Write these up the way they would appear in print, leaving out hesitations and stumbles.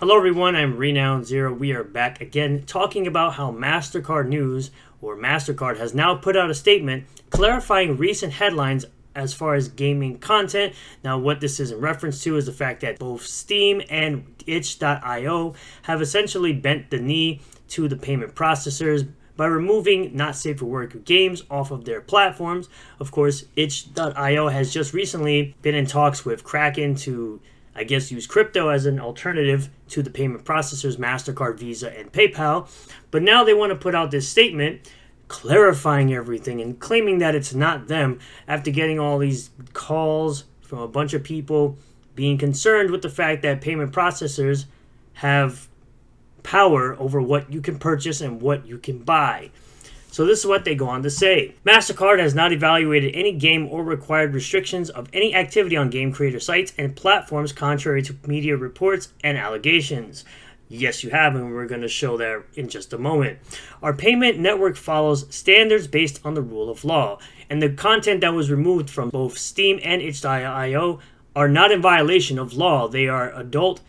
Hello everyone, I'm Renowned Zero. We are back again talking about how Mastercard News, or Mastercard, has now put out a statement clarifying recent headlines as far as gaming content. Now what this is in reference to is the fact that both Steam and itch.io have essentially bent the knee to the payment processors by removing not safe for work games off of their platforms. Of course, itch.io has just recently been in talks with Kraken to use crypto as an alternative to the payment processors, Mastercard, Visa, and PayPal. But now they want to put out this statement clarifying everything and claiming that it's not them after getting all these calls from a bunch of people being concerned with the fact that payment processors have power over what you can purchase and what you can buy. So this is what they go on to say. Mastercard has not evaluated any game or required restrictions of any activity on game creator sites and platforms contrary to media reports and allegations. Yes, you have, and we're going to show that in just a moment. Our payment network follows standards based on the rule of law, and the content that was removed from both Steam and itch.io are not in violation of law. They are adult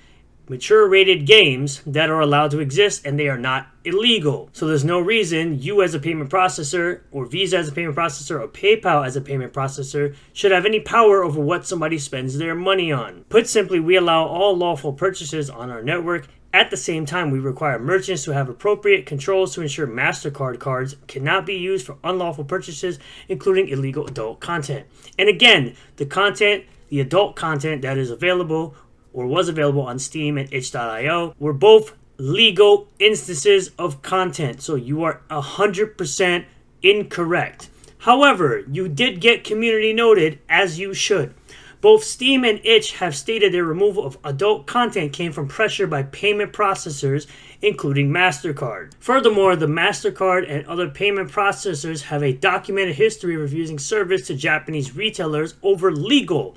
mature rated games that are allowed to exist, and they are not illegal. So there's no reason you as a payment processor, or Visa as a payment processor, or PayPal as a payment processor should have any power over what somebody spends their money on. Put simply, we allow all lawful purchases on our network. At the same time, we require merchants to have appropriate controls to ensure Mastercard cards cannot be used for unlawful purchases, including illegal adult content. And again, the adult content that is available or was available on Steam and itch.io were both legal instances of content. So you are 100% incorrect. However, you did get community noted, as you should. Both Steam and itch have stated their removal of adult content came from pressure by payment processors, including Mastercard. Furthermore, the Mastercard and other payment processors have a documented history of refusing service to Japanese retailers over legal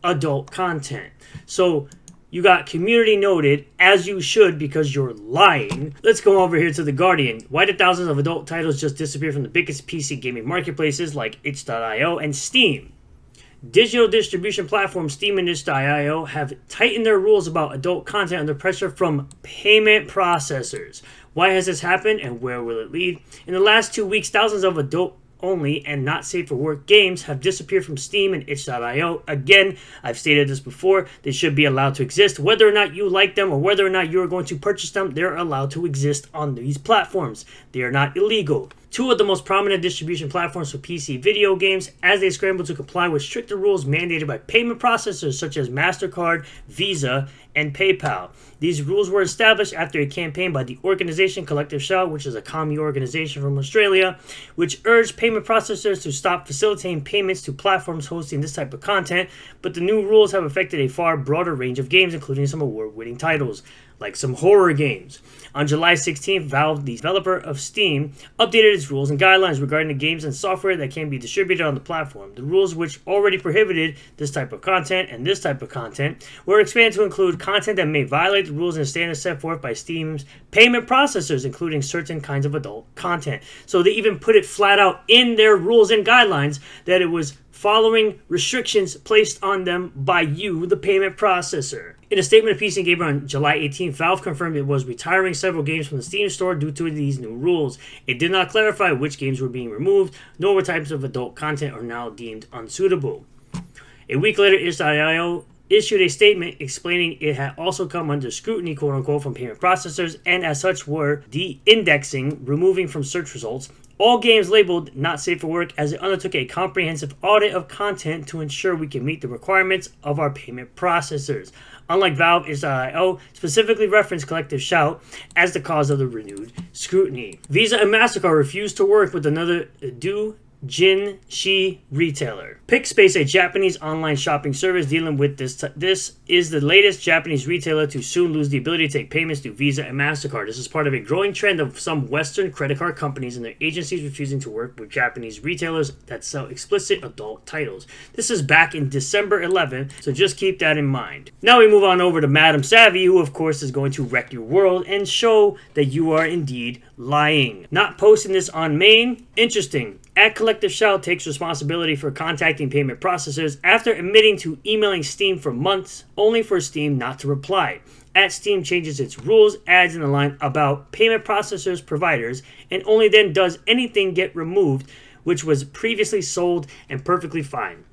adult content. So you got community noted, as you should, because you're lying. Let's go over here to The Guardian. Why did thousands of adult titles just disappear from the biggest PC gaming marketplaces like itch.io and Steam? Digital distribution platforms Steam and itch.io have tightened their rules about adult content under pressure from payment processors. Why has this happened, and where will it lead? In the last 2 weeks, thousands of adult only and not safe for work games have disappeared from Steam and itch.io. Again, I've stated this before, they should be allowed to exist. Whether or not you like them or whether or not you are going to purchase them, they're allowed to exist on these platforms. They are not illegal. Two of the most prominent distribution platforms for PC video games, as they scramble to comply with stricter rules mandated by payment processors such as Mastercard, Visa, and PayPal. These rules were established after a campaign by the organization Collective Shout, which is a commie organization from Australia, which urged payment processors to stop facilitating payments to platforms hosting this type of content. But the new rules have affected a far broader range of games, including some award-winning titles, like some horror games. On July 16th, Valve, the developer of Steam, updated its rules and guidelines regarding the games and software that can be distributed on the platform. The rules, which already prohibited this type of content and this type of content, were expanded to include content that may violate the rules and standards set forth by Steam's payment processors, including certain kinds of adult content. So they even put it flat out in their rules and guidelines that it was following restrictions placed on them by you, the payment processor. In a statement of PC Gamer on July 18th, Valve confirmed it was retiring several games from the Steam store due to these new rules. It did not clarify which games were being removed, nor what types of adult content are now deemed unsuitable. A week later, itch.io issued a statement explaining it had also come under scrutiny, quote-unquote, from payment processors, and as such were de-indexing, removing from search results, all games labeled not safe for work, as it undertook a comprehensive audit of content to ensure we can meet the requirements of our payment processors. Unlike Valve, itch.io specifically referenced Collective Shout as the cause of the renewed scrutiny. Visa and Mastercard refused to work with another Jin-shi retailer. Pickspace, a Japanese online shopping service dealing with this is the latest Japanese retailer to soon lose the ability to take payments through Visa and Mastercard. This is part of a growing trend of some Western credit card companies and their agencies refusing to work with Japanese retailers that sell explicit adult titles. This is back in December 11th, so just keep that in mind. Now we move on over to Madam Savvy, who of course is going to wreck your world and show that you are indeed lying. Not posting this on Main? Interesting. At Collective Shout takes responsibility for contacting payment processors after admitting to emailing Steam for months, only for Steam not to reply. at Steam changes its rules, adds in the line about payment processors providers, and only then does anything get removed which was previously sold and perfectly fine.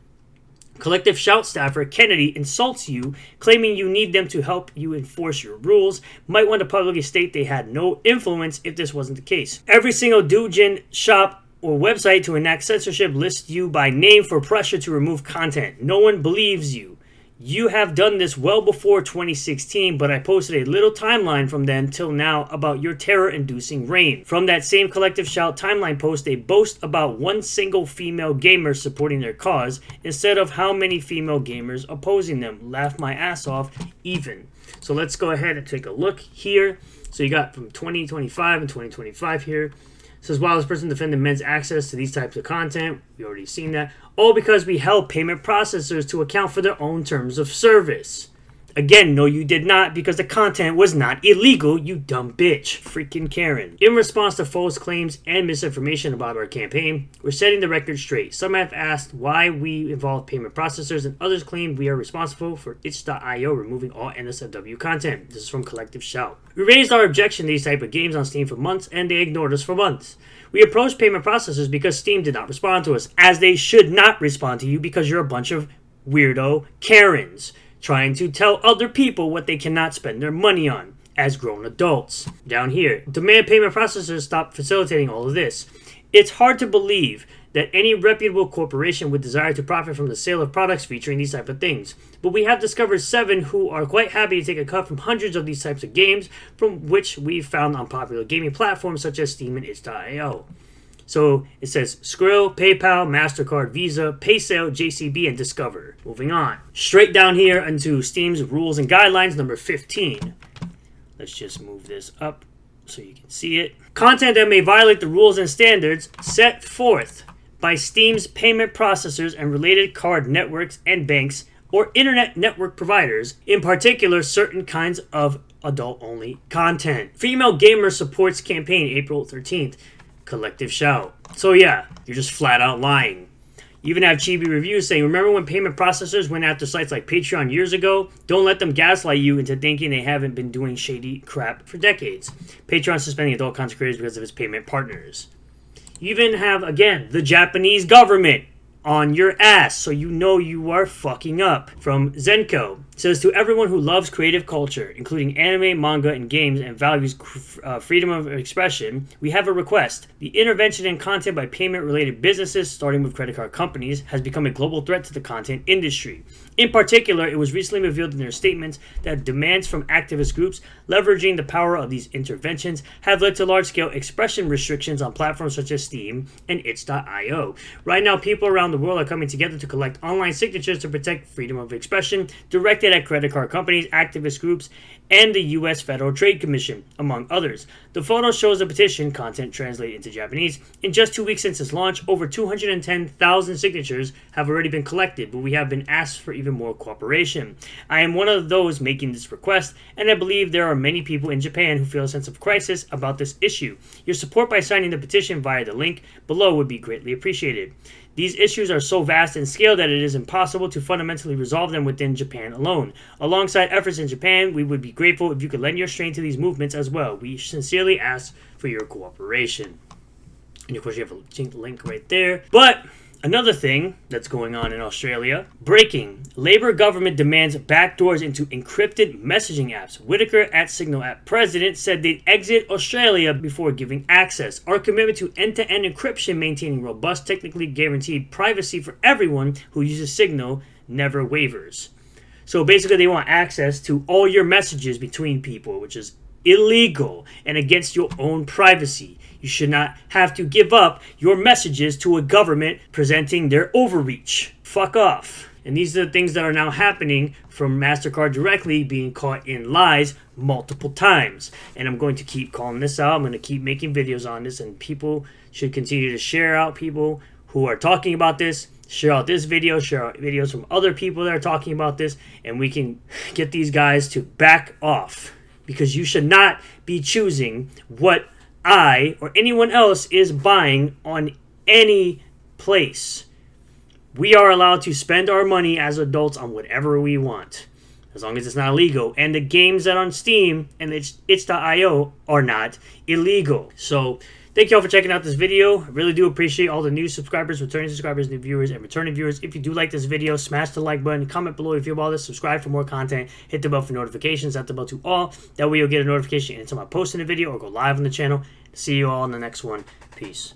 Collective Shout staffer Kennedy insults you, claiming you need them to help you enforce your rules. Might want to publicly state they had no influence if this wasn't the case. Every single doujin shop or website to enact censorship lists you by name for pressure to remove content. No one believes you. You have done this well before 2016, but I posted a little timeline from then till now about your terror-inducing reign. From that same Collective Shout timeline post, they boast about one single female gamer supporting their cause, instead of how many female gamers opposing them. Laugh my ass off, even. So let's go ahead and take a look here. So you got from 2025 and 2025 here. It says, while this person defended men's access to these types of content, we already seen that, all because we held payment processors to account for their own terms of service. Again, no you did not, because the content was not illegal, you dumb bitch. Freaking Karen. In response to false claims and misinformation about our campaign, we're setting the record straight. Some have asked why we involve payment processors, and others claim we are responsible for itch.io removing all NSFW content. This is from Collective Shout. We raised our objection to these type of games on Steam for months, and they ignored us for months. We approached payment processors because Steam did not respond to us, as they should not respond to you because you're a bunch of weirdo Karens trying to tell other people what they cannot spend their money on as grown adults. Down here, demand payment processors stop facilitating all of this. It's hard to believe that any reputable corporation would desire to profit from the sale of products featuring these type of things. But we have discovered 7 who are quite happy to take a cut from hundreds of these types of games, from which we've found on popular gaming platforms such as Steam and itch.io. So it says Skrill, PayPal, Mastercard, Visa, PaySale, JCB, and Discover. Moving on. Straight down here into Steam's Rules and Guidelines, number 15. Let's just move this up so you can see it. Content that may violate the rules and standards set forth by Steam's payment processors and related card networks and banks or internet network providers, in particular certain kinds of adult-only content. Female Gamer Supports Campaign, April 13th. Collective Shout. So yeah, you're just flat out lying. You even have chibi reviews saying, remember when payment processors went after sites like Patreon years ago? Don't let them gaslight you into thinking they haven't been doing shady crap for decades. Patreon suspending adult content creators because of its payment partners. You even have, again, the Japanese government on your ass, so you know you are fucking up. From Zenko, it says, to everyone who loves creative culture, including anime, manga, and games, and values freedom of expression, we have a request. The intervention in content by payment-related businesses, starting with credit card companies, has become a global threat to the content industry. In particular, it was recently revealed in their statements that demands from activist groups leveraging the power of these interventions have led to large-scale expression restrictions on platforms such as Steam and itch.io. Right now, people around the world are coming together to collect online signatures to protect freedom of expression, directed at credit card companies, activist groups, and the U.S. Federal Trade Commission, among others. The photo shows a petition, content translated into Japanese. In just 2 weeks since its launch, over 210,000 signatures have already been collected, but we have been asked for even more cooperation. I am one of those making this request, and I believe there are many people in Japan who feel a sense of crisis about this issue. Your support by signing the petition via the link below would be greatly appreciated. These issues are so vast in scale that it is impossible to fundamentally resolve them within Japan alone. Alongside efforts in Japan, we would be grateful if you could lend your strength to these movements as well. We sincerely ask for your cooperation. And of course you have a link right there. But another thing that's going on in Australia, breaking. Labour government demands backdoors into encrypted messaging apps. Whitaker at Signal app president said they'd exit Australia before giving access. Our commitment to end-to-end encryption, maintaining robust, technically guaranteed privacy for everyone who uses Signal, never wavers. So basically they want access to all your messages between people, which is illegal and against your own privacy. You should not have to give up your messages to a government presenting their overreach. Fuck off. And these are the things that are now happening from Mastercard directly being caught in lies multiple times. And I'm going to keep calling this out. I'm going to keep making videos on this, and people should continue to share out people who are talking about this. Share out this video, share out videos from other people that are talking about this, and we can get these guys to back off. Because you should not be choosing what I or anyone else is buying on any place. We are allowed to spend our money as adults on whatever we want. as long as it's not illegal. And the games that are on Steam and itch.io are not illegal. So thank you all for checking out this video. I really do appreciate all the new subscribers, returning subscribers, new viewers, and returning viewers. If you do like this video, smash the like button, comment below if you feel about this, subscribe for more content, hit the bell for notifications, set the bell to all. That way you'll get a notification anytime I post in a video or go live on the channel. See you all in the next one. Peace.